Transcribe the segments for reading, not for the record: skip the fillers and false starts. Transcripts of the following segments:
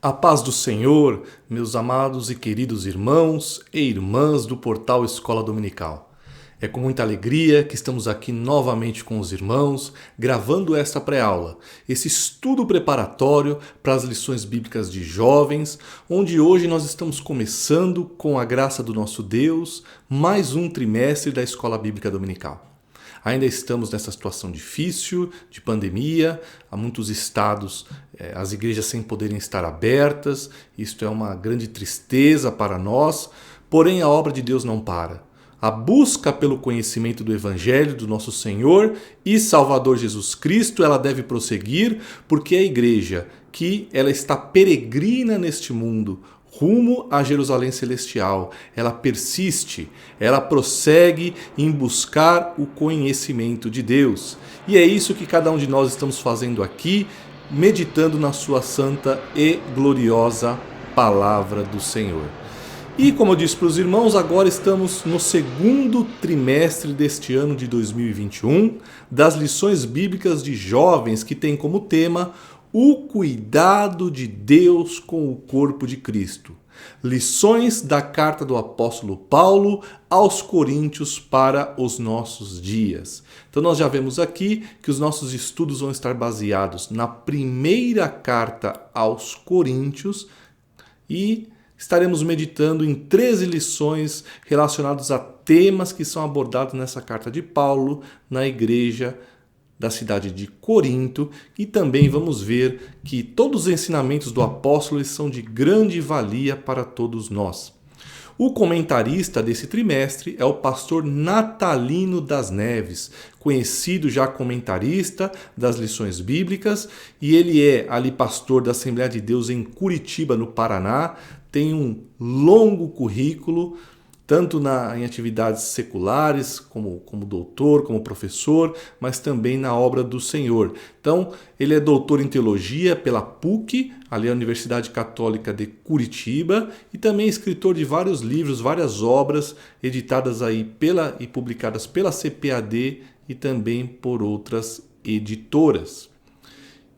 A paz do Senhor, meus amados e queridos irmãos e irmãs do portal Escola Dominical. É com muita alegria que estamos aqui novamente com os irmãos, gravando esta pré-aula, esse estudo preparatório para as lições bíblicas de jovens, onde hoje nós estamos começando, com a graça do nosso Deus, mais um trimestre da Escola Bíblica Dominical. Ainda estamos nessa situação difícil, de pandemia, há muitos estados, as igrejas sem poderem estar abertas, isto é uma grande tristeza para nós, porém a obra de Deus não para. A busca pelo conhecimento do Evangelho do nosso Senhor e Salvador Jesus Cristo, ela deve prosseguir, porque a igreja, que ela está peregrina neste mundo, rumo a Jerusalém Celestial, ela persiste, ela prossegue em buscar o conhecimento de Deus. E é isso que cada um de nós estamos fazendo aqui, meditando na sua santa e gloriosa palavra do Senhor. E como eu disse para os irmãos, agora estamos no segundo trimestre deste ano de 2021, das lições bíblicas de jovens, que tem como tema o cuidado de Deus com o corpo de Cristo. Lições da carta do apóstolo Paulo aos Coríntios para os nossos dias. Então nós já vemos aqui que os nossos estudos vão estar baseados na primeira carta aos Coríntios e estaremos meditando em 13 lições relacionadas a temas que são abordados nessa carta de Paulo na igreja da cidade de Corinto, e também vamos ver que todos os ensinamentos do apóstolo são de grande valia para todos nós. O comentarista desse trimestre é o pastor Natalino das Neves, conhecido já comentarista das lições bíblicas, e ele é ali pastor da Assembleia de Deus em Curitiba, no Paraná, tem um longo currículo, tanto em atividades seculares, como doutor, como professor, mas também na obra do Senhor. Então, ele é doutor em teologia pela PUC, ali a Universidade Católica de Curitiba, e também escritor de vários livros, várias obras editadas aí e publicadas pela CPAD e também por outras editoras.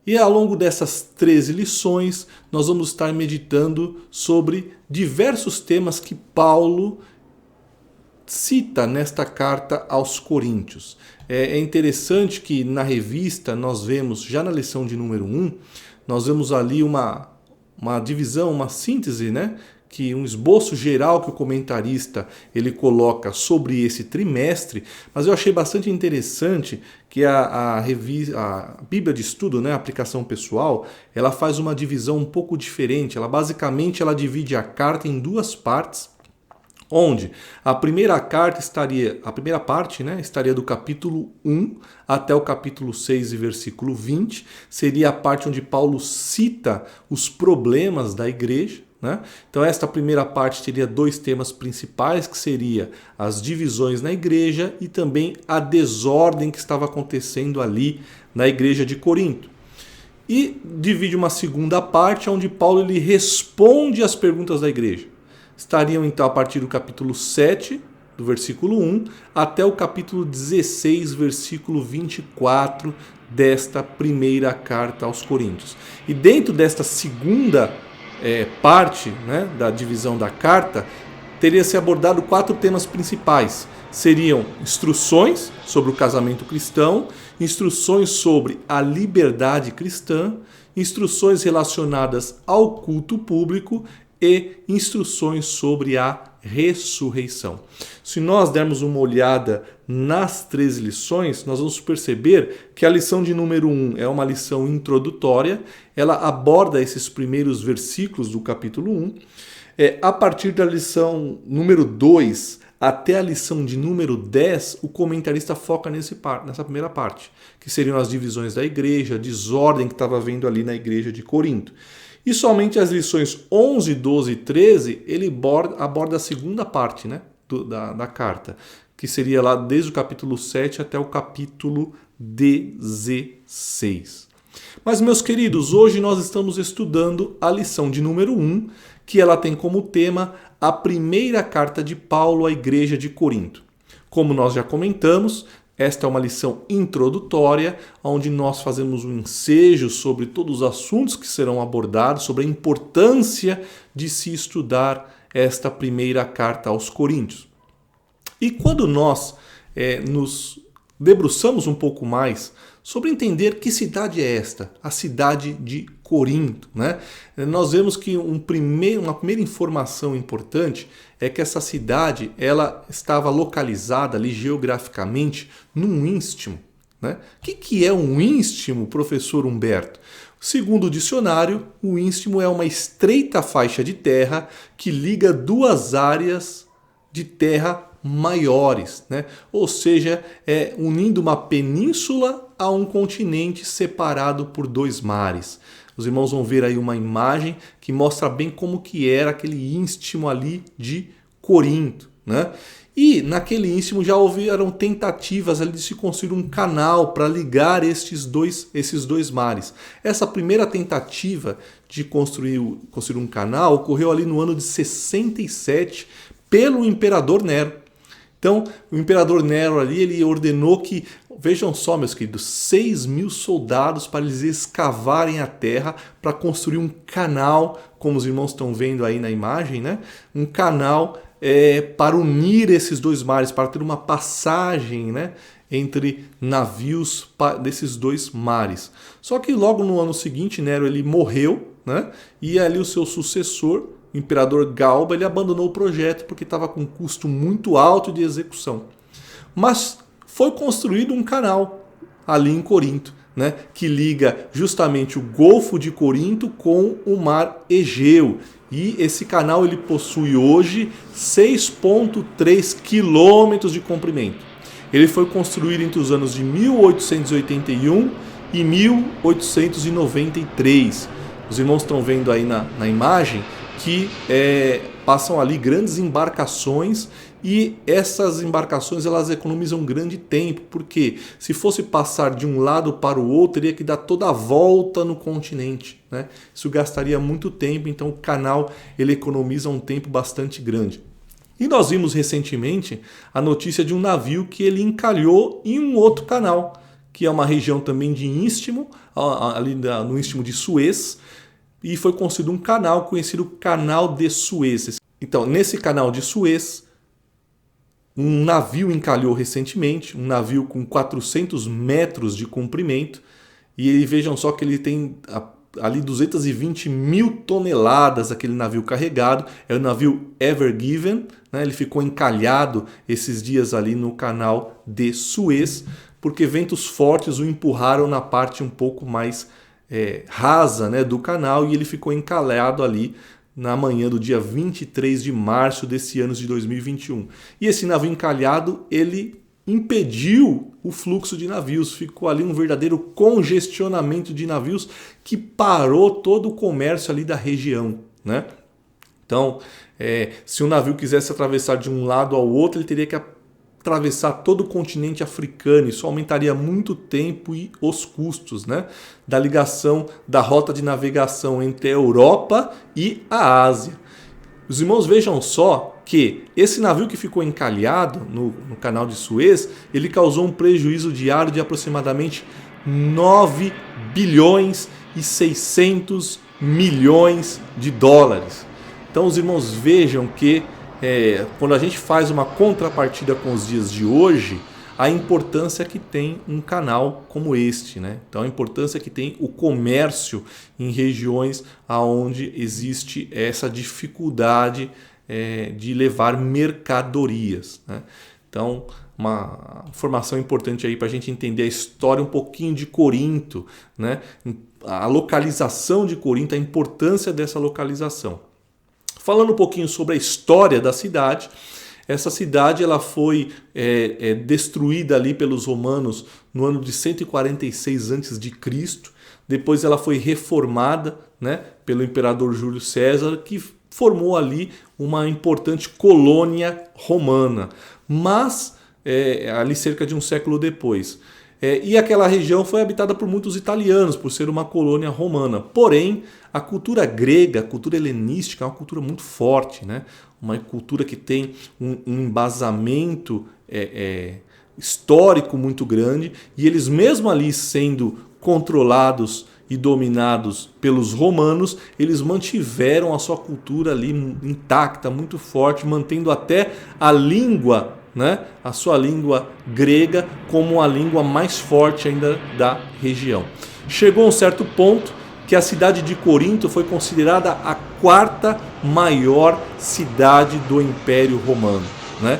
E ao longo dessas 13 lições, nós vamos estar meditando sobre diversos temas que Paulo cita nesta carta aos Coríntios. É interessante que na revista nós vemos, já na lição de número 1, nós vemos ali uma divisão, uma síntese, que um esboço geral que o comentarista ele coloca sobre esse trimestre, mas eu achei bastante interessante que a Bíblia de Estudo, a aplicação pessoal, ela faz uma divisão um pouco diferente. Basicamente ela divide a carta em duas partes, onde a primeira parte estaria do capítulo 1 até o capítulo 6 e versículo 20, seria a parte onde Paulo cita os problemas da igreja. Então esta primeira parte teria dois temas principais, que seria as divisões na igreja e também a desordem que estava acontecendo ali na igreja de Corinto. E divide uma segunda parte, onde Paulo ele responde às perguntas da igreja. Estariam então a partir do capítulo 7, do versículo 1, até o capítulo 16, versículo 24 desta primeira carta aos Coríntios. E dentro desta segunda parte da divisão da carta, teria se abordado 4 temas principais. Seriam instruções sobre o casamento cristão, instruções sobre a liberdade cristã, instruções relacionadas ao culto público e instruções sobre a ressurreição. Se nós dermos uma olhada nas 13 lições, nós vamos perceber que a lição de número 1 é uma lição introdutória, ela aborda esses primeiros versículos do capítulo 1. A partir da lição número 2 até a lição de número 10, o comentarista foca nessa primeira parte, que seriam as divisões da igreja, a desordem que estava havendo ali na igreja de Corinto. E somente as lições 11, 12 e 13, ele aborda a segunda parte da carta, que seria lá desde o capítulo 7 até o capítulo 16. Mas, meus queridos, hoje nós estamos estudando a lição de número 1, que ela tem como tema a primeira carta de Paulo à igreja de Corinto. Como nós já comentamos, Esta é uma lição introdutória, onde nós fazemos um ensejo sobre todos os assuntos que serão abordados, sobre a importância de se estudar esta primeira carta aos Coríntios. E quando nós nos debruçamos um pouco mais sobre entender que cidade é esta, a cidade de Corinto, né? Nós vemos que uma primeira informação importante é que essa cidade ela estava localizada ali geograficamente num istmo. Né? O que é um istmo, professor Humberto? Segundo o dicionário, o istmo é uma estreita faixa de terra que liga duas áreas de terra maiores, né? Ou seja, unindo uma península a um continente separado por dois mares. Os irmãos vão ver aí uma imagem que mostra bem como que era aquele istmo ali de Corinto, né? E naquele istmo já houveram tentativas ali de se construir um canal para ligar esses dois mares. Essa primeira tentativa de construir um canal ocorreu ali no ano de 67 pelo imperador Nero. Então, o imperador Nero ali, ele ordenou que, vejam só, meus queridos, 6.000 soldados para eles escavarem a terra para construir um canal, como os irmãos estão vendo aí na imagem, né? Um canal para unir esses dois mares, para ter uma passagem, né, entre navios desses dois mares. Só que logo no ano seguinte, Nero ele morreu, né? E ali o seu sucessor, o imperador Galba, ele abandonou o projeto porque estava com um custo muito alto de execução. Mas foi construído um canal ali em Corinto, né, que liga justamente o Golfo de Corinto com o Mar Egeu. E esse canal ele possui hoje 6,3 quilômetros de comprimento. Ele foi construído entre os anos de 1881 e 1893. Os irmãos estão vendo aí na imagem que passam ali grandes embarcações e essas embarcações elas economizam grande tempo, porque se fosse passar de um lado para o outro, teria que dar toda a volta no continente, né? Isso gastaria muito tempo, então o canal ele economiza um tempo bastante grande. E nós vimos recentemente a notícia de um navio que ele encalhou em um outro canal, que é uma região também de istmo, ali no istmo de Suez, e foi construído um canal conhecido Canal de Suez. Então, nesse canal de Suez, um navio encalhou recentemente, um navio com 400 metros de comprimento, e vejam só que ele tem ali 220.000 toneladas, aquele navio carregado, é o navio Ever Given, né? Ele ficou encalhado esses dias ali no canal de Suez, porque ventos fortes o empurraram na parte um pouco mais rasa, né, do canal, e ele ficou encalhado ali na manhã do dia 23 de março desse ano de 2021. E esse navio encalhado, ele impediu o fluxo de navios, ficou ali um verdadeiro congestionamento de navios que parou todo o comércio ali da região, né? Então, se um navio quisesse atravessar de um lado ao outro, ele teria que atravessar todo o continente africano. Isso aumentaria muito o tempo e os custos, né, da ligação da rota de navegação entre a Europa e a Ásia. Os irmãos vejam só que esse navio que ficou encalhado no canal de Suez, ele causou um prejuízo diário de aproximadamente 9 bilhões e 600 milhões de dólares. Então os irmãos vejam que quando a gente faz uma contrapartida com os dias de hoje, a importância que tem um canal como este, né? Então a importância que tem o comércio em regiões onde existe essa dificuldade de levar mercadorias, né? Então uma informação importante aí para a gente entender a história um pouquinho de Corinto, né? A localização de Corinto, a importância dessa localização. Falando um pouquinho sobre a história da cidade, essa cidade ela foi destruída ali pelos romanos no ano de 146 a.C. Depois ela foi reformada, né, pelo imperador Júlio César, que formou ali uma importante colônia romana. Mas ali cerca de um século depois. E aquela região foi habitada por muitos italianos, por ser uma colônia romana. Porém, a cultura grega, a cultura helenística é uma cultura muito forte, né? Uma cultura que tem um embasamento histórico muito grande, e eles mesmo ali sendo controlados e dominados pelos romanos, eles mantiveram a sua cultura ali intacta, muito forte, mantendo até a língua, né, a sua língua grega como a língua mais forte ainda da região. Chegou a um certo ponto que a cidade de Corinto foi considerada a quarta maior cidade do Império Romano, né?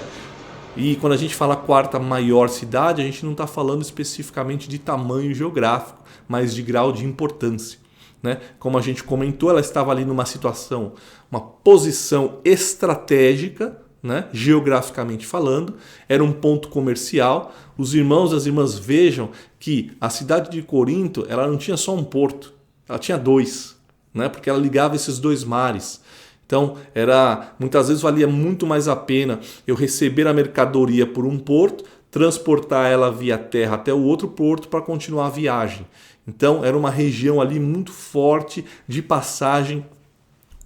E quando a gente fala quarta maior cidade, a gente não está falando especificamente de tamanho geográfico, mas de grau de importância, né? Como a gente comentou, ela estava ali numa situação, uma posição estratégica, né? Geograficamente falando, era um ponto comercial. Os irmãos e as irmãs vejam que a cidade de Corinto, ela não tinha só um porto, ela tinha dois, né? Porque ela ligava esses dois mares. Então, muitas vezes valia muito mais a pena eu receber a mercadoria por um porto, transportar ela via terra até o outro porto para continuar a viagem. Então, era uma região ali muito forte de passagem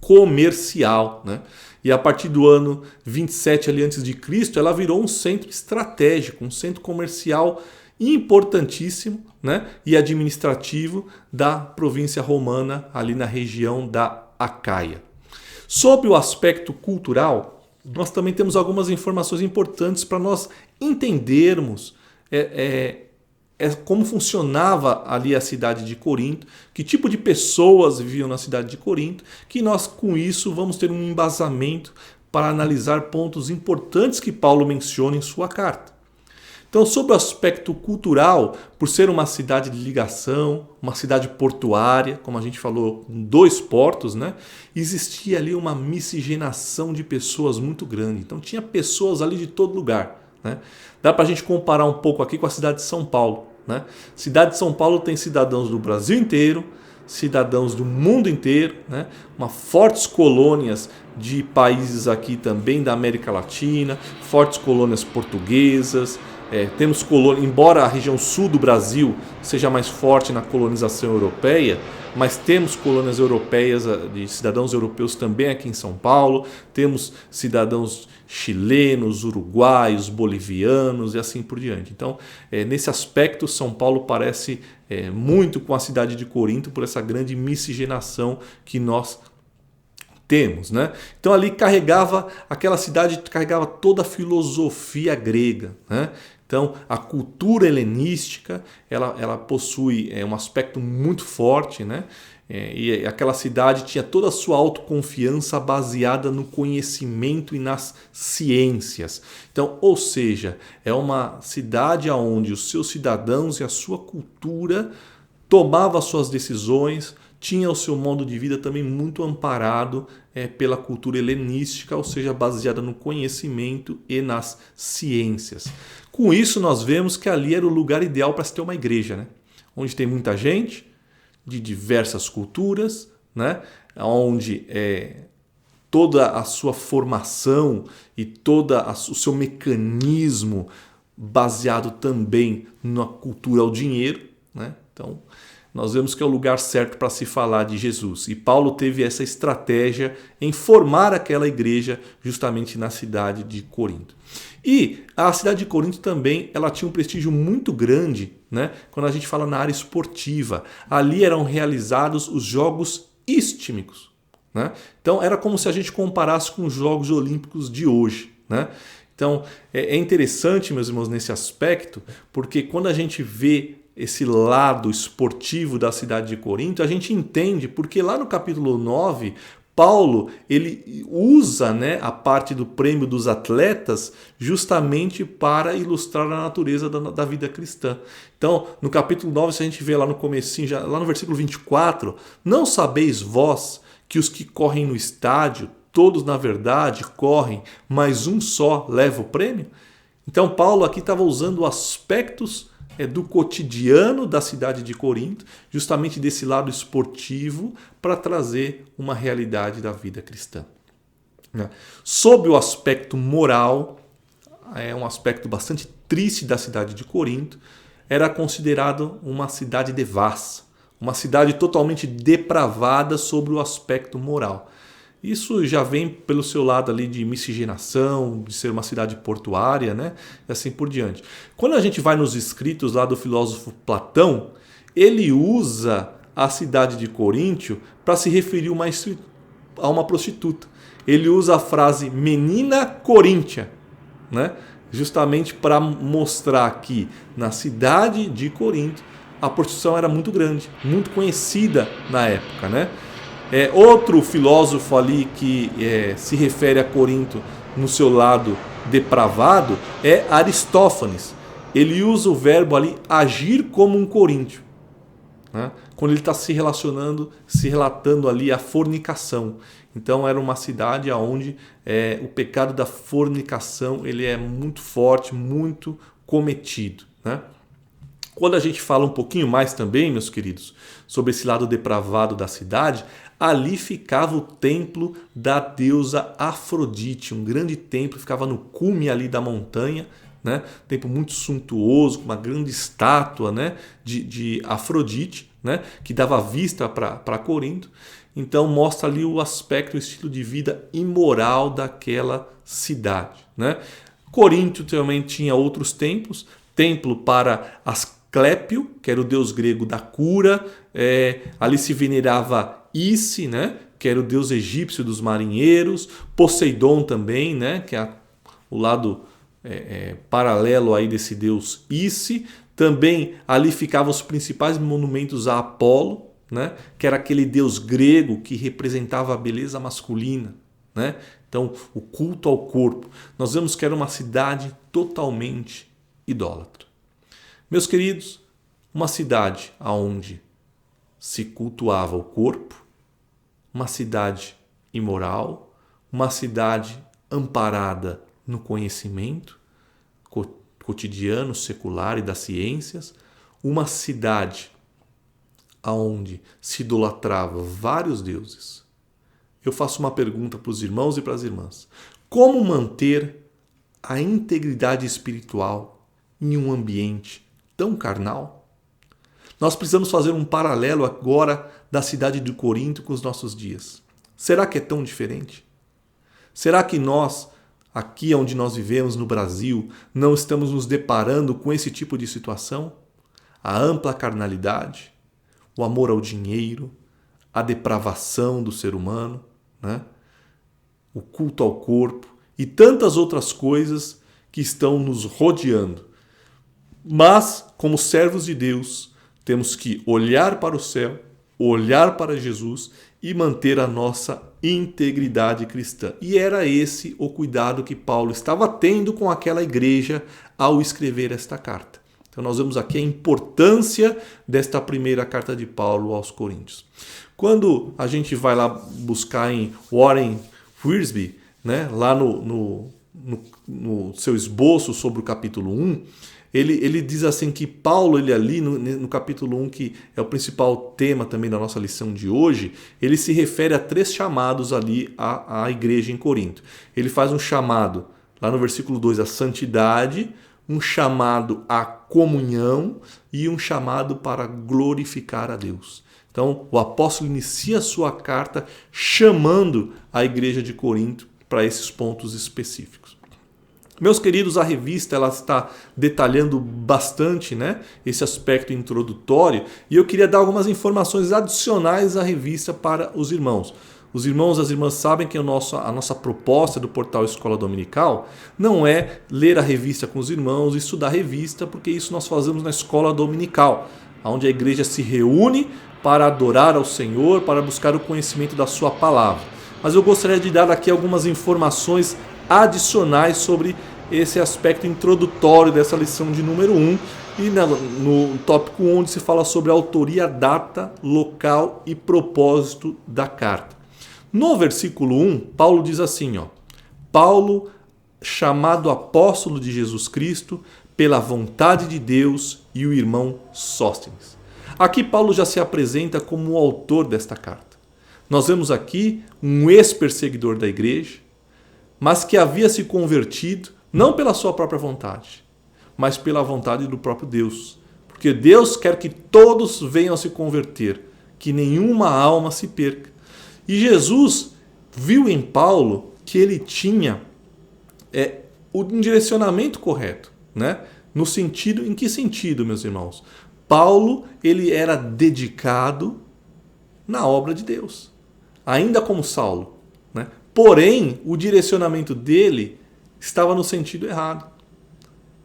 comercial, né? E a partir do ano 27 ali antes de Cristo, ela virou um centro estratégico, um centro comercial importantíssimo, né? E administrativo da província romana ali na região da Acaia. Sob o aspecto cultural, nós também temos algumas informações importantes para nós entendermos como funcionava ali a cidade de Corinto, que tipo de pessoas viviam na cidade de Corinto, que nós com isso vamos ter um embasamento para analisar pontos importantes que Paulo menciona em sua carta. Então, sob o aspecto cultural, por ser uma cidade de ligação, uma cidade portuária, como a gente falou, com dois portos, né? Existia ali uma miscigenação de pessoas muito grande. Então, tinha pessoas ali de todo lugar, né? Dá para a gente comparar um pouco aqui com a cidade de São Paulo, né? Cidade de São Paulo tem cidadãos do Brasil inteiro, cidadãos do mundo inteiro, né? Fortes colônias de países aqui também da América Latina, fortes colônias portuguesas. Temos colônias, embora a região sul do Brasil seja mais forte na colonização europeia, mas temos colônias europeias, de cidadãos europeus também aqui em São Paulo, temos cidadãos chilenos, uruguaios, bolivianos e assim por diante. Então, nesse aspecto, São Paulo parece muito com a cidade de Corinto por essa grande miscigenação que nós temos, né? Então ali aquela cidade carregava toda a filosofia grega, né? Então a cultura helenística ela possui um aspecto muito forte, né? E aquela cidade tinha toda a sua autoconfiança baseada no conhecimento e nas ciências. Então, ou seja, é uma cidade onde os seus cidadãos e a sua cultura tomavam suas decisões, tinha o seu modo de vida também muito amparado pela cultura helenística, ou seja, baseada no conhecimento e nas ciências. Com isso, nós vemos que ali era o lugar ideal para se ter uma igreja, né? Onde tem muita gente de diversas culturas, né? Onde toda a sua formação e todo o seu mecanismo baseado também na cultura ao dinheiro, né? Então, nós vemos que é o lugar certo para se falar de Jesus. E Paulo teve essa estratégia em formar aquela igreja justamente na cidade de Corinto. E a cidade de Corinto também ela tinha um prestígio muito grande, né? Quando a gente fala na área esportiva. Ali eram realizados os Jogos Istmicos, né? Então era como se a gente comparasse com os Jogos Olímpicos de hoje, né? Então é interessante, meus irmãos, nesse aspecto, porque quando a gente vê esse lado esportivo da cidade de Corinto, a gente entende porque lá no capítulo 9, Paulo ele usa, né, a parte do prêmio dos atletas justamente para ilustrar a natureza da vida cristã. Então, no capítulo 9, se a gente vê lá no comecinho, lá no versículo 24, não sabeis vós que os que correm no estádio, todos na verdade correm, mas um só leva o prêmio? Então, Paulo aqui estava usando aspectos do cotidiano da cidade de Corinto, justamente desse lado esportivo, para trazer uma realidade da vida cristã. Sob o aspecto moral, é um aspecto bastante triste da cidade de Corinto, era considerado uma cidade devassa, uma cidade totalmente depravada sobre o aspecto moral. Isso já vem pelo seu lado ali de miscigenação, de ser uma cidade portuária, né? E assim por diante. Quando a gente vai nos escritos lá do filósofo Platão, ele usa a cidade de Coríntio para se referir a uma prostituta. Ele usa a frase menina coríntia, né? Justamente para mostrar que na cidade de Corinto a prostituição era muito grande, muito conhecida na época, né? Outro filósofo ali que se refere a Corinto no seu lado depravado é Aristófanes. Ele usa o verbo ali agir como um coríntio, né? Quando ele está se relatando ali a fornicação. Então era uma cidade onde o pecado da fornicação ele é muito forte, muito cometido, né? Quando a gente fala um pouquinho mais também, meus queridos, sobre esse lado depravado da cidade, ali ficava o templo da deusa Afrodite, um grande templo, ficava no cume ali da montanha, né? Templo muito suntuoso, com uma grande estátua, né? de Afrodite, né? Que dava vista para Corinto. Então mostra ali o aspecto, o estilo de vida imoral daquela cidade, né? Corinto também tinha outros templos, templo para Asclépio, que era o deus grego da cura, ali se venerava Ise, né? Que era o deus egípcio dos marinheiros, Poseidon também, né? Que é o lado paralelo aí desse deus Ise. Também ali ficavam os principais monumentos a Apolo, né? Que era aquele deus grego que representava a beleza masculina, né? Então, o culto ao corpo. Nós vemos que era uma cidade totalmente idólatra. Meus queridos, uma cidade onde se cultuava o corpo, uma cidade imoral, uma cidade amparada no conhecimento cotidiano, secular e das ciências, uma cidade onde se idolatrava vários deuses. Eu faço uma pergunta para os irmãos e para as irmãs. Como manter a integridade espiritual em um ambiente tão carnal? Nós precisamos fazer um paralelo agora da cidade de Corinto com os nossos dias. Será que é tão diferente? Será que nós, aqui onde nós vivemos no Brasil, não estamos nos deparando com esse tipo de situação? A ampla carnalidade, o amor ao dinheiro, a depravação do ser humano, né? O culto ao corpo e tantas outras coisas que estão nos rodeando. Mas, como servos de Deus, temos que olhar para o céu, olhar para Jesus e manter a nossa integridade cristã. E era esse o cuidado que Paulo estava tendo com aquela igreja ao escrever esta carta. Então nós vemos aqui a importância desta primeira carta de Paulo aos Coríntios. Quando a gente vai lá buscar em Warren Wiersbe, né, lá no seu esboço sobre o capítulo 1, ele diz assim que Paulo, ele ali no capítulo 1, que é o principal tema também da nossa lição de hoje, ele se refere a 3 chamados ali à igreja em Corinto. Ele faz um chamado, lá no versículo 2, à santidade, um chamado à comunhão e um chamado para glorificar a Deus. Então, o apóstolo inicia a sua carta chamando a igreja de Corinto para esses pontos específicos. Meus queridos, a revista ela está detalhando bastante, né, esse aspecto introdutório, e eu queria dar algumas informações adicionais à revista para os irmãos. Os irmãos e as irmãs sabem que a nossa proposta do portal Escola Dominical não é ler a revista com os irmãos, estudar a revista, porque isso nós fazemos na Escola Dominical, onde a igreja se reúne para adorar ao Senhor, para buscar o conhecimento da sua palavra. Mas eu gostaria de dar aqui algumas informações adicionais sobre esse aspecto introdutório dessa lição de número 1 e no tópico 1, onde se fala sobre a autoria, data, local e propósito da carta. No versículo 1, Paulo diz assim, Paulo, chamado apóstolo de Jesus Cristo, pela vontade de Deus, e o irmão Sóstenes. Aqui Paulo já se apresenta como o autor desta carta. Nós vemos aqui um ex-perseguidor da igreja, mas que havia se convertido não pela sua própria vontade, mas pela vontade do próprio Deus. Porque Deus quer que todos venham a se converter, que nenhuma alma se perca. E Jesus, viu em Paulo que ele tinha um direcionamento correto, né? No sentido, em que sentido, meus irmãos? Paulo, ele era dedicado na obra de Deus, ainda como Saulo, né? Porém, o direcionamento dele estava no sentido errado,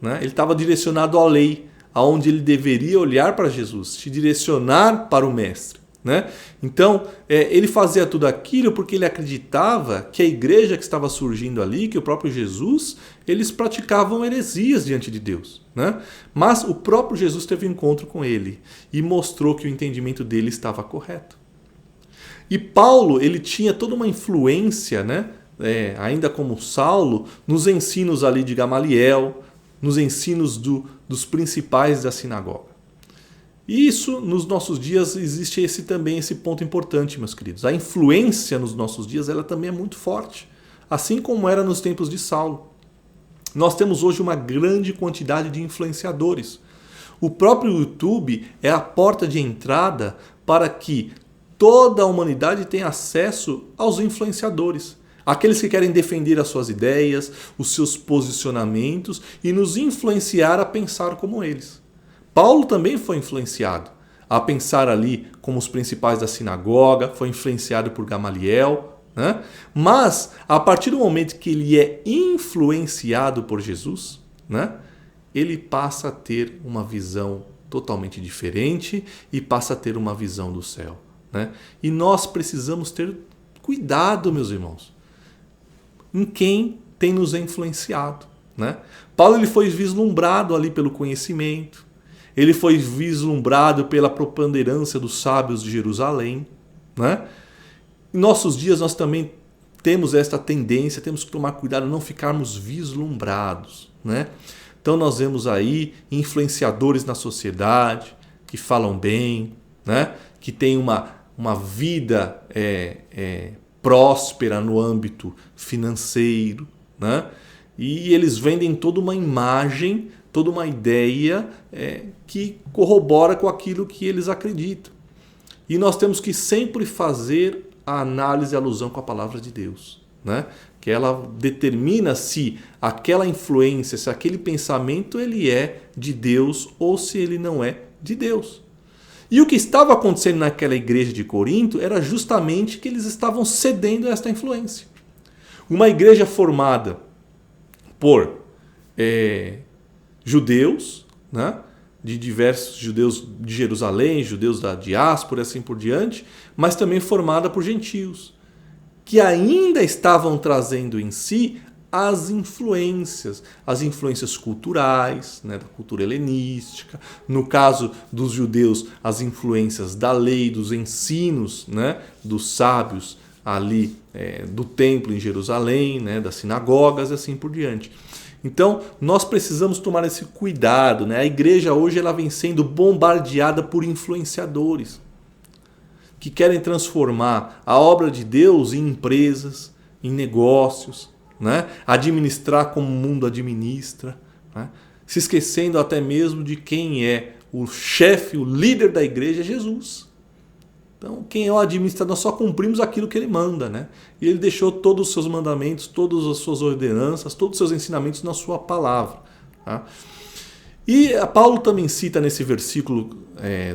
né? Ele estava direcionado à lei, aonde ele deveria olhar para Jesus, se direcionar para o Mestre, né? Então, ele fazia tudo aquilo porque ele acreditava que a igreja que estava surgindo ali, que o próprio Jesus, eles praticavam heresias diante de Deus, né? Mas o próprio Jesus teve um encontro com ele e mostrou que o entendimento dele estava correto. E Paulo, ele tinha toda uma influência, né? Ainda como Saulo, nos ensinos ali de Gamaliel, nos ensinos dos principais da sinagoga. E isso, nos nossos dias, existe também esse ponto importante, meus queridos. A influência nos nossos dias, ela também é muito forte, assim como era nos tempos de Saulo. Nós temos hoje uma grande quantidade de influenciadores. O próprio YouTube é a porta de entrada para que toda a humanidade tenha acesso aos influenciadores. Aqueles que querem defender as suas ideias, os seus posicionamentos e nos influenciar a pensar como eles. Paulo também foi influenciado a pensar ali como os principais da sinagoga, foi influenciado por Gamaliel, né? Mas a partir do momento que ele é influenciado por Jesus, né, ele passa a ter uma visão totalmente diferente e passa a ter uma visão do céu, né? E nós precisamos ter cuidado, meus irmãos, em quem tem nos influenciado, né? Paulo, ele foi vislumbrado ali pelo conhecimento, ele foi vislumbrado pela preponderância dos sábios de Jerusalém, né? Em nossos dias nós também temos esta tendência, temos que tomar cuidado, não ficarmos vislumbrados, né? Então nós vemos aí influenciadores na sociedade que falam bem, né? Que têm uma vida próspera no âmbito financeiro, né? E eles vendem toda uma imagem, toda uma ideia que corrobora com aquilo que eles acreditam. E nós temos que sempre fazer a análise e a alusão com a palavra de Deus, né? Que ela determina se aquela influência, se aquele pensamento ele é de Deus ou se ele não é de Deus. E o que estava acontecendo naquela igreja de Corinto era justamente que eles estavam cedendo a esta influência. Uma igreja formada por judeus, né? De diversos judeus de Jerusalém, judeus da diáspora e assim por diante, mas também formada por gentios, que ainda estavam trazendo em si as influências culturais, né, da cultura helenística, no caso dos judeus, as influências da lei, dos ensinos, né, dos sábios ali do templo em Jerusalém, né, das sinagogas e assim por diante. Então, nós precisamos tomar esse cuidado, né? A igreja hoje ela vem sendo bombardeada por influenciadores que querem transformar a obra de Deus em empresas, em negócios, né? Administrar como o mundo administra, né? Se esquecendo até mesmo de quem é o chefe, o líder da igreja, é Jesus. Então, quem é o administrador, nós só cumprimos aquilo que ele manda, né? E ele deixou todos os seus mandamentos, todas as suas ordenanças, todos os seus ensinamentos na sua palavra. Tá? E Paulo também cita nesse versículo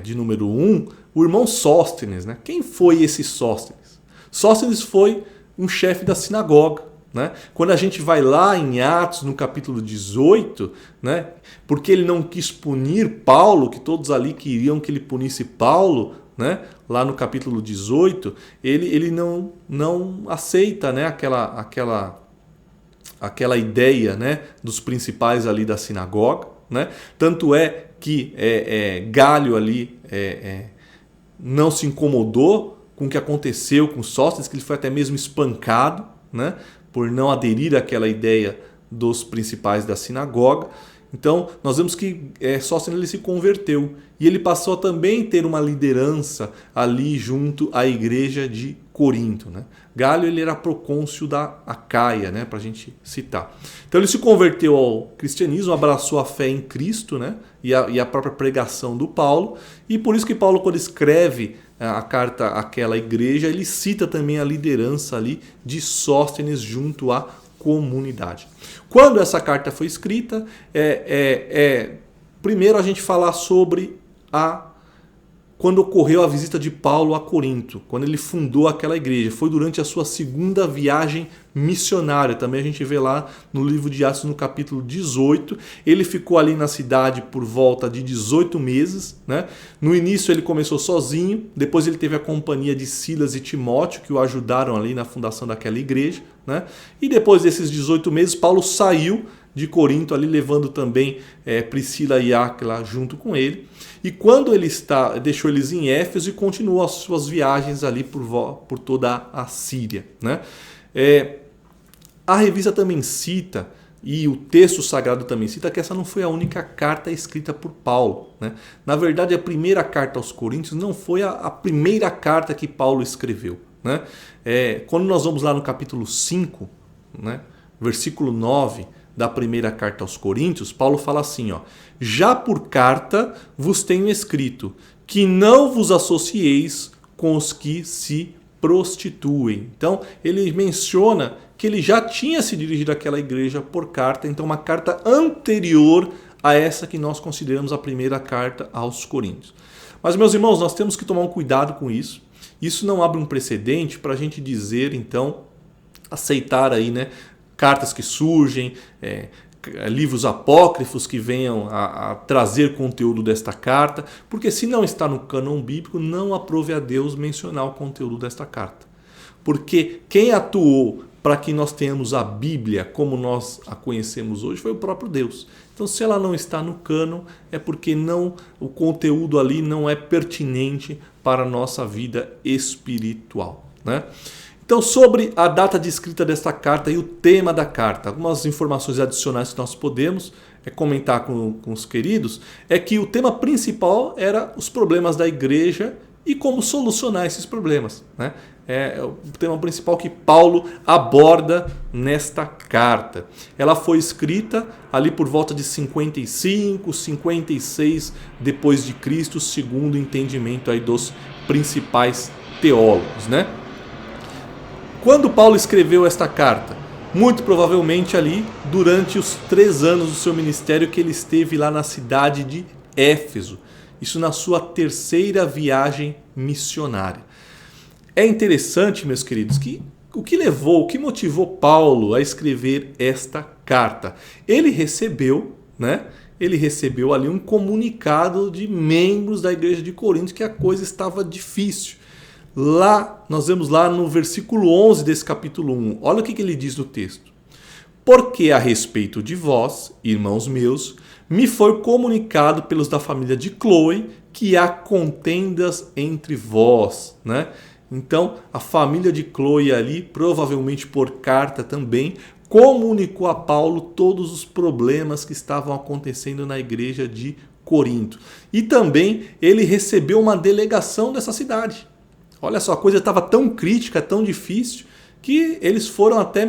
de número 1, o irmão Sóstenes, né? Quem foi esse Sóstenes? Sóstenes foi um chefe da sinagoga, né? Quando a gente vai lá em Atos, no capítulo 18, né? Porque ele não quis punir Paulo, que todos ali queriam que ele punisse Paulo, né? Lá no capítulo 18, ele não aceita, né? aquela ideia, né? Dos principais ali da sinagoga, né? Tanto é que Galho ali não se incomodou com o que aconteceu com Sóstenes, que ele foi até mesmo espancado, né? Por não aderir àquela ideia dos principais da sinagoga. Então, nós vemos que Sóstenes ele se converteu e ele passou a também ter uma liderança ali junto à igreja de Corinto, né? Galho ele era procônsul da Acaia, né? Para a gente citar. Então, ele se converteu ao cristianismo, abraçou a fé em Cristo, né? E a própria pregação do Paulo. E por isso que Paulo, quando escreve a carta àquela igreja, ele cita também a liderança ali de Sóstenes junto à comunidade. Quando essa carta foi escrita, primeiro a gente falar sobre quando ocorreu a visita de Paulo a Corinto, quando ele fundou aquela igreja. Foi durante a sua segunda viagem missionária. Também a gente vê lá no livro de Atos, no capítulo 18. Ele ficou ali na cidade por volta de 18 meses. Né? No início ele começou sozinho, depois ele teve a companhia de Silas e Timóteo, que o ajudaram ali na fundação daquela igreja. Né? E depois desses 18 meses, Paulo saiu de Corinto, ali levando também Priscila e Áquila junto com ele. E quando ele deixou eles em Éfeso e continuou as suas viagens ali por toda a Síria. Né? A revista também cita, e o texto sagrado também cita, que essa não foi a única carta escrita por Paulo. Né? Na verdade, a primeira carta aos Coríntios não foi a primeira carta que Paulo escreveu. Né? Quando nós vamos lá no capítulo 5, né, versículo 9, da primeira carta aos Coríntios, Paulo fala assim, ó: já por carta vos tenho escrito que não vos associeis com os que se prostituem. Então, ele menciona que ele já tinha se dirigido àquela igreja por carta, então uma carta anterior a essa que nós consideramos a primeira carta aos Coríntios. Mas, meus irmãos, nós temos que tomar um cuidado com isso. Isso não abre um precedente para a gente dizer, então, aceitar aí, né, cartas que surgem, livros apócrifos que venham a trazer conteúdo desta carta, porque se não está no cânon bíblico, não aprove a Deus mencionar o conteúdo desta carta. Porque quem atuou para que nós tenhamos a Bíblia como nós a conhecemos hoje foi o próprio Deus. Então, se ela não está no cânon, é porque o conteúdo ali não é pertinente para a nossa vida espiritual. Né? Então, sobre a data de escrita desta carta e o tema da carta, algumas informações adicionais que nós podemos comentar com os queridos, é que o tema principal era os problemas da igreja e como solucionar esses problemas. Né? É o tema principal que Paulo aborda nesta carta. Ela foi escrita ali por volta de 55, 56 depois de Cristo, segundo o entendimento aí dos principais teólogos. Né? Quando Paulo escreveu esta carta? Muito provavelmente ali durante os 3 anos do seu ministério que ele esteve lá na cidade de Éfeso. Isso na sua terceira viagem missionária. É interessante, meus queridos, que o que motivou Paulo a escrever esta carta? Ele recebeu ali um comunicado de membros da igreja de Corinto que a coisa estava difícil. Lá, nós vemos lá no versículo 11 desse capítulo 1. Olha o que ele diz no texto. Porque a respeito de vós, irmãos meus, me foi comunicado pelos da família de Cloe que há contendas entre vós. Né? Então, a família de Cloe ali, provavelmente por carta também, comunicou a Paulo todos os problemas que estavam acontecendo na igreja de Corinto. E também ele recebeu uma delegação dessa cidade. Olha só, a coisa estava tão crítica, tão difícil, que eles foram até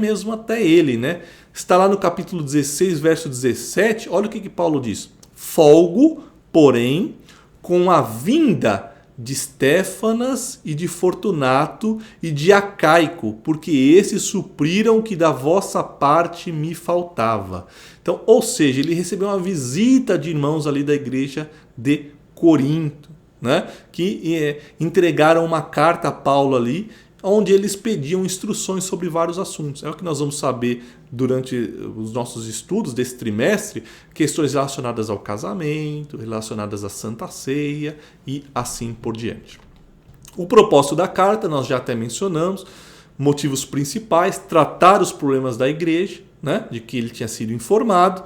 ele. Né? Está lá no capítulo 16, verso 17, olha o que Paulo diz. Folgo, porém, com a vinda de Estéfanas e de Fortunato e de Acaico, porque esses supriram o que da vossa parte me faltava. Então, ou seja, ele recebeu uma visita de irmãos ali da igreja de Corinto. Né? Que entregaram uma carta a Paulo ali, onde eles pediam instruções sobre vários assuntos. É o que nós vamos saber durante os nossos estudos desse trimestre, questões relacionadas ao casamento, relacionadas à Santa Ceia e assim por diante. O propósito da carta, nós já até mencionamos, motivos principais, tratar os problemas da igreja, né? De que ele tinha sido informado,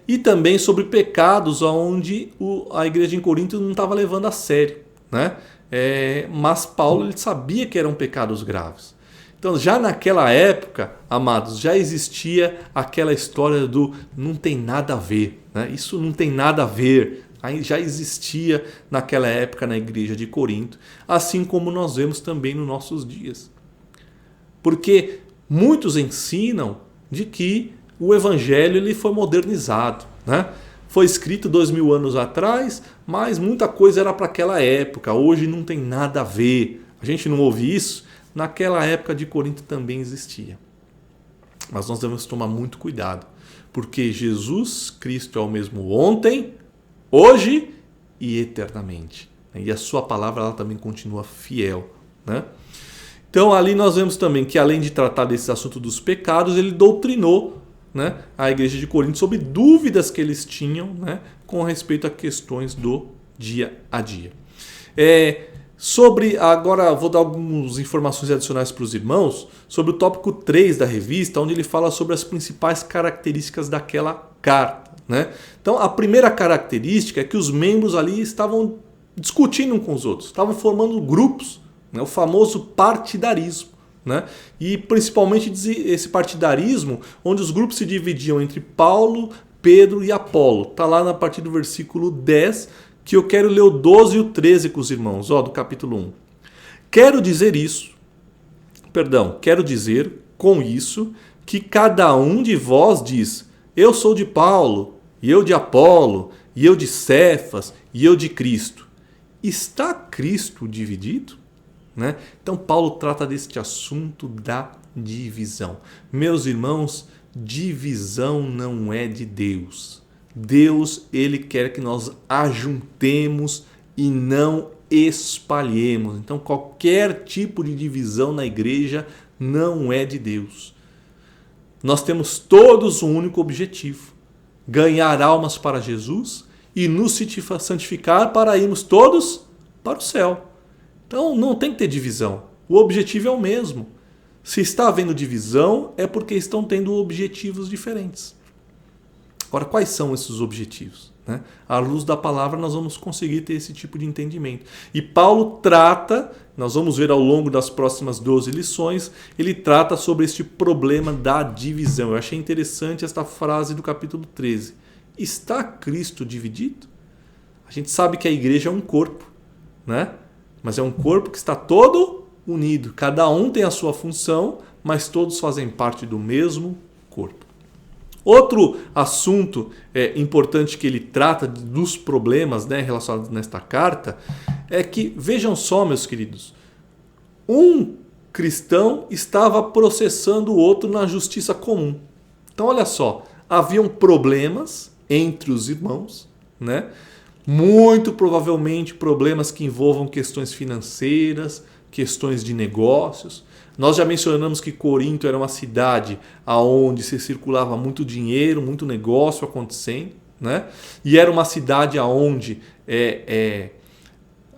e também sobre pecados onde a igreja em Corinto não estava levando a sério. Né? Mas Paulo ele sabia que eram pecados graves. Então já naquela época, amados, já existia aquela história do não tem nada a ver. Né? Isso não tem nada a ver. Aí já existia naquela época na igreja de Corinto, assim como nós vemos também nos nossos dias. Porque muitos ensinam de que o evangelho ele foi modernizado. Né? Foi escrito 2000 anos atrás, mas muita coisa era para aquela época. Hoje não tem nada a ver. A gente não ouve isso? Naquela época de Corinto também existia. Mas nós devemos tomar muito cuidado, porque Jesus Cristo é o mesmo ontem, hoje e eternamente. E a sua palavra ela também continua fiel, né? Então ali nós vemos também que além de tratar desse assunto dos pecados, ele doutrinou, né, a igreja de Corinto sobre dúvidas que eles tinham, né, com respeito a questões do dia a dia. Agora vou dar algumas informações adicionais para os irmãos sobre o tópico 3 da revista, onde ele fala sobre as principais características daquela carta, né? Então a primeira característica é que os membros ali estavam discutindo uns com os outros, estavam formando grupos, né? O famoso partidarismo, né? E principalmente esse partidarismo onde os grupos se dividiam entre Paulo, Pedro e Apolo. Está lá a partir do versículo 10, que eu quero ler o 12 e o 13 com os irmãos, do capítulo 1. Quero dizer com isso que cada um de vós diz: eu sou de Paulo, e eu de Apolo, e eu de Cefas, e eu de Cristo. Está Cristo dividido? Né? Então Paulo trata deste assunto da divisão. Meus irmãos, divisão não é de Deus. Deus, ele quer que nós ajuntemos e não espalhemos. Então qualquer tipo de divisão na igreja não é de Deus. Nós temos todos um único objetivo: ganhar almas para Jesus e nos santificar para irmos todos para o céu. Então não tem que ter divisão. O objetivo é o mesmo. Se está havendo divisão, é porque estão tendo objetivos diferentes. Agora, quais são esses objetivos? Né? À luz da palavra, nós vamos conseguir ter esse tipo de entendimento. E Paulo trata, nós vamos ver ao longo das próximas 12 lições, ele trata sobre este problema da divisão. Eu achei interessante esta frase do capítulo 13. Está Cristo dividido? A gente sabe que a igreja é um corpo, né? Mas é um corpo que está todo unido. Cada um tem a sua função, mas todos fazem parte do mesmo corpo. Outro assunto importante que ele trata dos problemas, né, relacionados nesta carta é que, vejam só, meus queridos, um cristão estava processando o outro na justiça comum. Então, olha só, haviam problemas entre os irmãos, né? Muito provavelmente problemas que envolvam questões financeiras, questões de negócios. Nós já mencionamos que Corinto era uma cidade onde se circulava muito dinheiro, muito negócio acontecendo, né? E era uma cidade onde,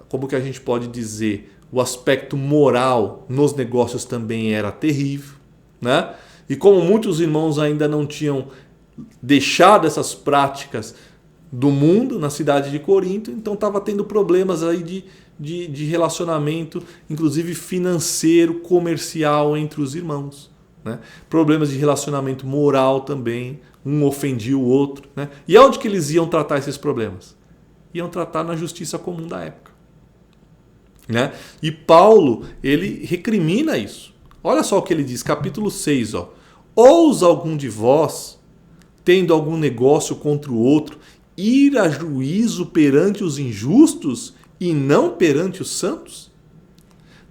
como que a gente pode dizer, o aspecto moral nos negócios também era terrível, né? E como muitos irmãos ainda não tinham deixado essas práticas do mundo na cidade de Corinto, então estava tendo problemas aí de relacionamento, inclusive financeiro, comercial entre os irmãos, né? Problemas de relacionamento moral também, um ofendia o outro, né? E aonde que eles iam tratar esses problemas? Iam tratar na justiça comum da época, né? E Paulo, ele recrimina isso. Olha só o que ele diz, capítulo 6, ousa algum de vós, tendo algum negócio contra o outro, ir a juízo perante os injustos e não perante os santos?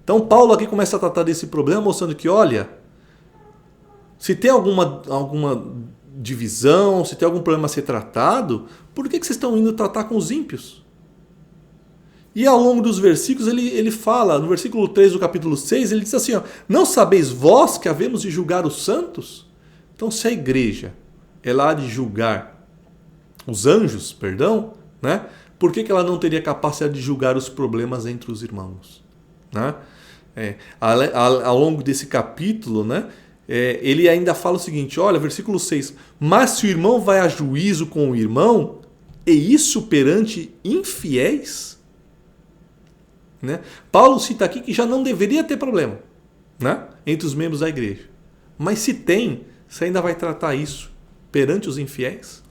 Então Paulo aqui começa a tratar desse problema, mostrando que, olha, se tem alguma divisão, se tem algum problema a ser tratado, por que vocês estão indo tratar com os ímpios? E ao longo dos versículos ele fala, no versículo 3 do capítulo 6, ele diz assim, não sabeis vós que havemos de julgar os santos? Então se a igreja é lá de julgar os anjos, né? Por que ela não teria capacidade de julgar os problemas entre os irmãos? Né? Ao longo desse capítulo, né, ele ainda fala o seguinte, olha, versículo 6, mas se o irmão vai a juízo com o irmão, e isso perante infiéis? Né? Paulo cita aqui que já não deveria ter problema, né, entre os membros da igreja. Mas se tem, você ainda vai tratar isso perante os infiéis?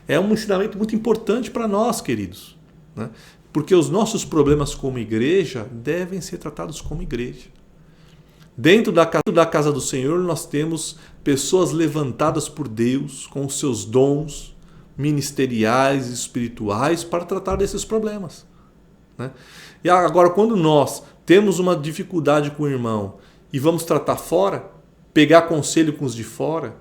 É um ensinamento muito importante para nós, queridos, né? Porque os nossos problemas como igreja devem ser tratados como igreja. Dentro da casa do Senhor nós temos pessoas levantadas por Deus com os seus dons, ministeriais e espirituais para tratar desses problemas, né? E agora, quando nós temos uma dificuldade com o irmão e vamos tratar fora, pegar conselho com os de fora,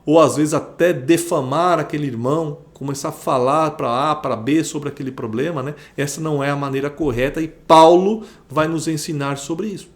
ou às vezes até defamar aquele irmão, começar a falar para A, para B sobre aquele problema, né? Essa não é a maneira correta e Paulo vai nos ensinar sobre isso.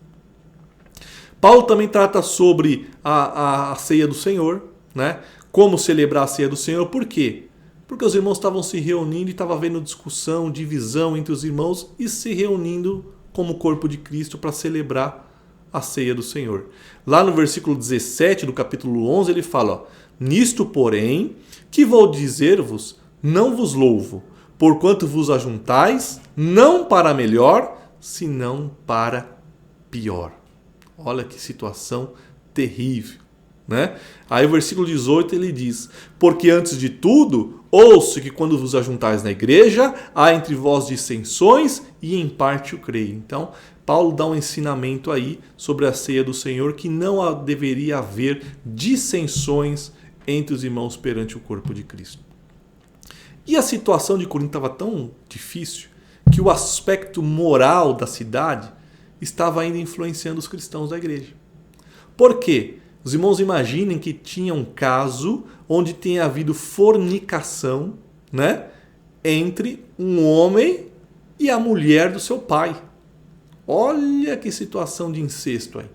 Paulo também trata sobre a ceia do Senhor, né? Como celebrar a ceia do Senhor. Por quê? Porque os irmãos estavam se reunindo e estavam havendo discussão, divisão entre os irmãos e se reunindo como corpo de Cristo para celebrar a ceia do Senhor. Lá no versículo 17 do capítulo 11 ele fala, ó, nisto porém, que vou dizer-vos, não vos louvo, porquanto vos ajuntais, não para melhor, senão para pior. Olha que situação terrível, né? Aí o versículo 18 ele diz, porque antes de tudo, ouço que quando vos ajuntais na igreja, há entre vós dissensões e em parte o creio. Então, Paulo dá um ensinamento aí sobre a ceia do Senhor, que não deveria haver dissensões entre os irmãos perante o corpo de Cristo. E a situação de Corinto estava tão difícil que o aspecto moral da cidade estava ainda influenciando os cristãos da igreja. Por quê? Os irmãos imaginem que tinha um caso onde tenha havido fornicação, né, entre um homem e a mulher do seu pai. Olha que situação de incesto aí,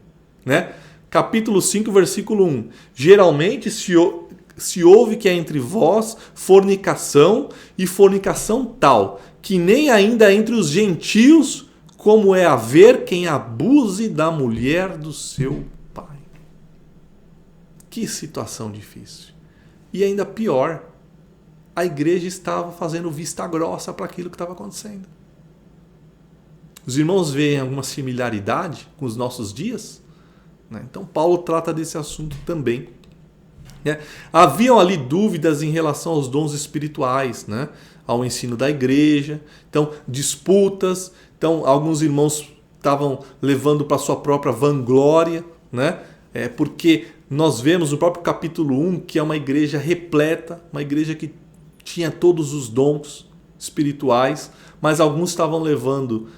né? Capítulo 5, versículo 1. Geralmente se ouve que há entre vós fornicação e fornicação tal, que nem ainda entre os gentios, como é haver quem abuse da mulher do seu pai. Que situação difícil. E ainda pior, a igreja estava fazendo vista grossa para aquilo que estava acontecendo. Os irmãos veem alguma similaridade com os nossos dias? Então Paulo trata desse assunto também. Haviam ali dúvidas em relação aos dons espirituais, né? Ao ensino da igreja, então disputas, então alguns irmãos estavam levando para sua própria vanglória, né? Porque nós vemos no próprio capítulo 1 que é uma igreja repleta, uma igreja que tinha todos os dons espirituais, mas alguns estavam levando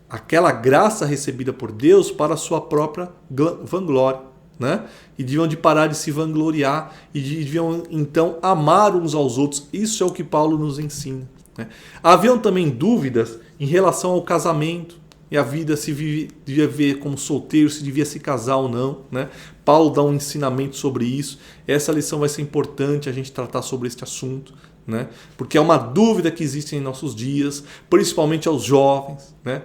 aquela graça recebida por Deus para a sua própria vanglória, né? E deviam de parar de se vangloriar e deviam então amar uns aos outros. Isso é o que Paulo nos ensina, né? Haviam também dúvidas em relação ao casamento e a vida, se devia ver como solteiro, se devia se casar ou não, né? Paulo dá um ensinamento sobre isso. Essa lição vai ser importante a gente tratar sobre este assunto, né? Porque é uma dúvida que existe em nossos dias, principalmente aos jovens, né?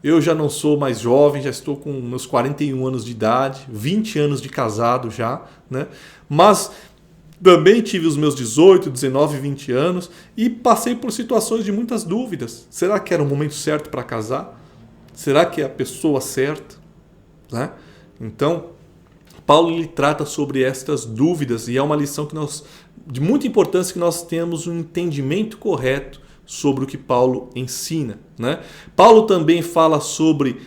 Eu já não sou mais jovem, já estou com meus 41 anos de idade, 20 anos de casado já, né? Mas também tive os meus 18, 19, 20 anos e passei por situações de muitas dúvidas. Será que era o momento certo para casar? Será que é a pessoa certa, né? Então, Paulo ele trata sobre estas dúvidas e é uma lição de muita importância que nós tenhamos um entendimento correto sobre o que Paulo ensina, né? Paulo também fala sobre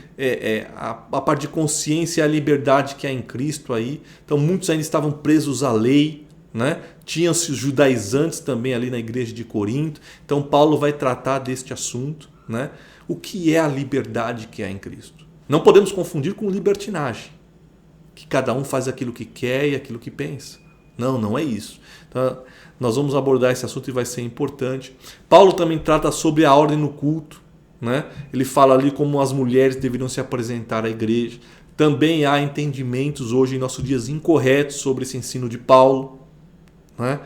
a parte de consciência e a liberdade que há em Cristo aí. Então muitos ainda estavam presos à lei, né? Tinham-se os judaizantes também ali na igreja de Corinto. Então Paulo vai tratar deste assunto, né? O que é a liberdade que há em Cristo? Não podemos confundir com libertinagem, que cada um faz aquilo que quer e aquilo que pensa. Não, não é isso. Então, nós vamos abordar esse assunto e vai ser importante. Paulo também trata sobre a ordem no culto, né? Ele fala ali como as mulheres deveriam se apresentar à igreja. Também há entendimentos hoje em nossos dias incorretos sobre esse ensino de Paulo, né?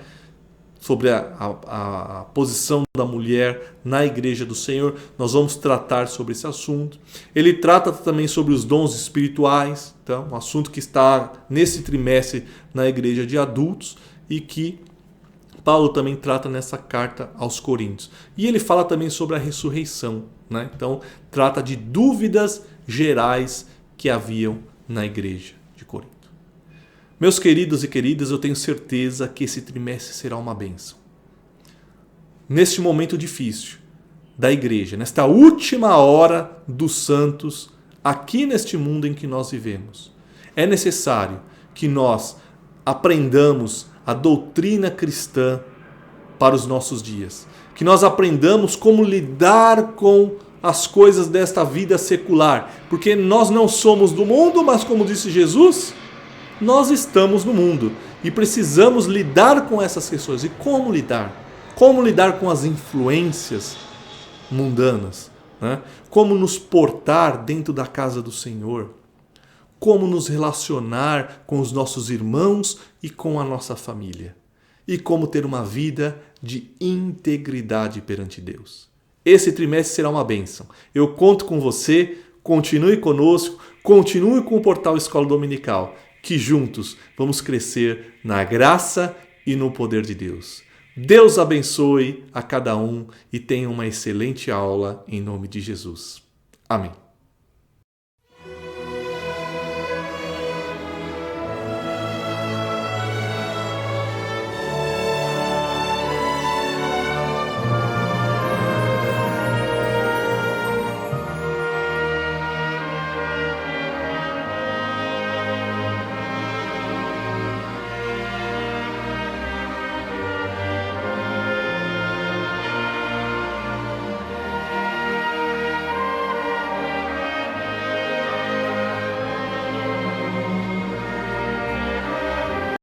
Sobre a posição da mulher na igreja do Senhor. Nós vamos tratar sobre esse assunto. Ele trata também sobre os dons espirituais, então, um assunto que está nesse trimestre na igreja de adultos e que Paulo também trata nessa carta aos Coríntios. E ele fala também sobre a ressurreição, né? Então, trata de dúvidas gerais que haviam na igreja de Corinto. Meus queridos e queridas, eu tenho certeza que esse trimestre será uma bênção. Neste momento difícil da igreja, nesta última hora dos santos, aqui neste mundo em que nós vivemos, é necessário que nós aprendamos a doutrina cristã para os nossos dias. Que nós aprendamos como lidar com as coisas desta vida secular. Porque nós não somos do mundo, mas como disse Jesus, nós estamos no mundo. E precisamos lidar com essas questões. E como lidar? Como lidar com as influências mundanas? Né? Como nos portar dentro da casa do Senhor? Como nos relacionar com os nossos irmãos e com a nossa família? E como ter uma vida de integridade perante Deus. Esse trimestre será uma bênção. Eu conto com você, continue conosco, continue com o Portal Escola Dominical, que juntos vamos crescer na graça e no poder de Deus. Deus abençoe a cada um e tenha uma excelente aula em nome de Jesus. Amém.